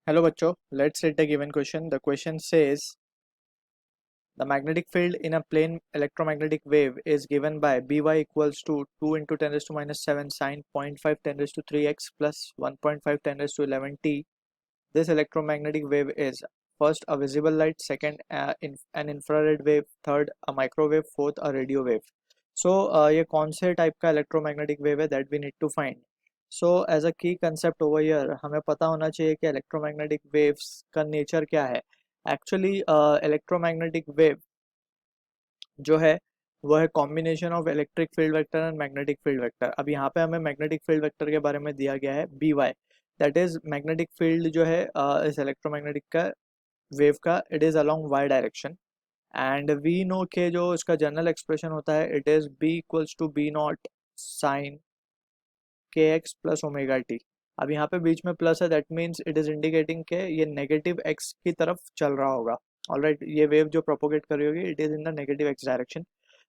Hello bachcho, let's read the given question. The question says the magnetic field in a plane electromagnetic wave is given by By equals to 2 into 10 raised to minus 7 sine 0.5 10 raised to 3x plus 1.5 10 raised to 11 t. This electromagnetic wave is first a visible light, second an infrared wave, third a microwave, fourth a radio wave. So ये कौन से type का electromagnetic wave है that we need to find. So as a key concept over here हमें पता होना चाहिए कि इलेक्ट्रोमैग्नेटिक वेव्स का नेचर क्या है. एक्चुअली इलेक्ट्रोमैग्नेटिक वेव जो है वो है combination of electric field vector and magnetic field vector. अब यहाँ पे हमें मैग्नेटिक फील्ड वेक्टर के बारे में दिया गया है B y. That is magnetic field जो है इस इलेक्ट्रोमैग्नेटिक का वेव का it is along y direction. And we know के जो इसका जनरल एक्सप्रेशन होता है it is B equals to B not sine k x plus omega t. अब यहाँ पे बीच में प्लस है that means it is indicating के ये नेगेटिव एक्स की तरफ चल रहा होगा. ऑलराइट, ये वेव जो प्रोपोगेट कर रही होगी it is in the negative x direction.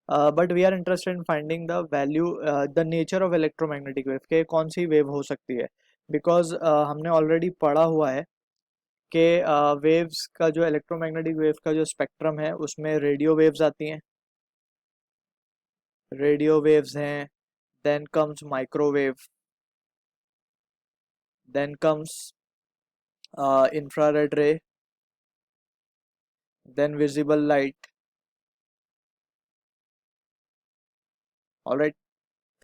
But we are interested in finding the value the nature of electromagnetic wave के कौन सी वेव हो सकती है. बिकॉज हमने ऑलरेडी पढ़ा हुआ है कि वेव्स का जो इलेक्ट्रोमैग्नेटिक वेव का जो स्पेक्ट्रम है उसमें रेडियो वेव्स आती हैं, रेडियो वेव्स हैं, then comes microwave, then comes infrared ray, then visible light. Alright,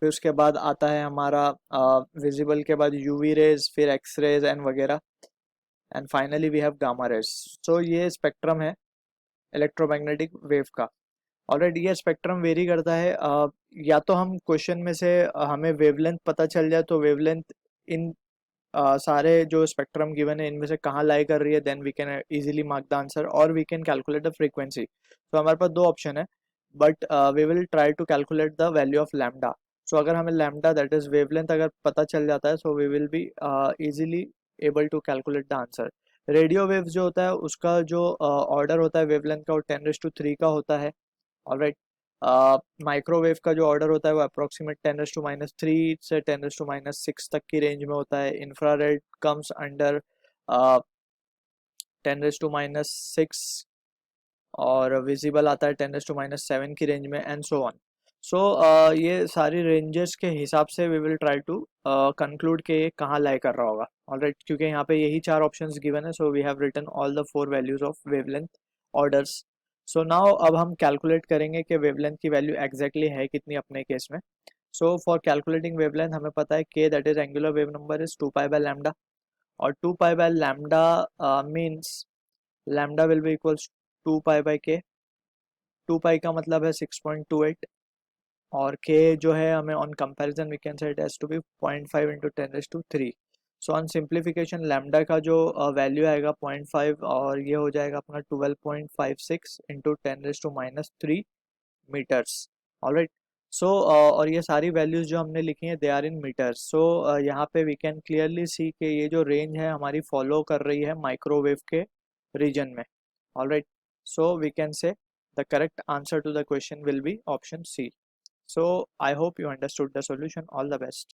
फिर उसके बाद आता है हमारा विजिबल के बाद यूवी रेज, फिर एक्स रेज एंड वगैरह, and finally we have gamma rays. So ये स्पेक्ट्रम है इलेक्ट्रोमैग्नेटिक वेव का. ऑलराइट, ये स्पेक्ट्रम वेरी करता है. या तो हम क्वेश्चन में से हमें वेवलेंथ पता चल जाए तो वेवलेंथ इन सारे जो स्पेक्ट्रम गिवन है इनमें से कहाँ लाई कर रही है then we can easily mark the answer और we can calculate the frequency. तो हमारे पास दो ऑप्शन है but we will try to calculate the value of lambda. So अगर हमें लैम्डा दैट इज वेवलेंथ अगर पता चल जाता है so we will be easily able to calculate the answer. Radio waves जो होता है उसका जो ऑर्डर होता है वेवलेंथ का वो 10⁻³ का होता है. ऑलराइट, माइक्रोवेव का जो ऑर्डर होता है वो अप्रोक्सीमेट 10⁻³ से 10⁻⁶ तक की रेंज में होता है. इंफ्रारेड कम्स अंडर 10⁻⁻6 और विजिबल आता है 10⁻⁷ की रेंज में एंड सो ऑन. सो ये सारी रेंजेस के हिसाब से we will try to conclude के ये कहाँ लाई कर रहा होगा. ऑलराइट, क्योंकि यहाँ पे यही चार ऑप्शंस गिवन है so we have written all the 4 values of wavelength orders. So now अब हम कैलकुलेट करेंगे कि वेवलेंथ की वैल्यू एग्जैक्टली है कितनी अपने केस में. सो फॉर कैलकुलेटिंग वेवलेंथ हमें पता है के that is angular wave number is 2 pi by lambda. और 2 pi by lambda means lambda will be equals 2 pi by के. 2 पाई का मतलब है 6.28 और के जो है हमें on comparison we can say it has to be 0.5 into 10⁻³ so on simplification lambda का जो वैल्यू आएगा 0.5 और ये हो जाएगा अपना 12.56 इंटू 10⁻³ मीटर्स. ऑलराइट, सो और ये सारी वैल्यूज जो हमने लिखी हैं दे आर इन मीटर्स. सो यहाँ पे वी कैन क्लियरली सी कि ये जो रेंज है हमारी फॉलो कर रही है माइक्रोवेव के रीजन में. Alright, so we can say the correct answer to the question will be option C. So I hope you understood the solution. All the best.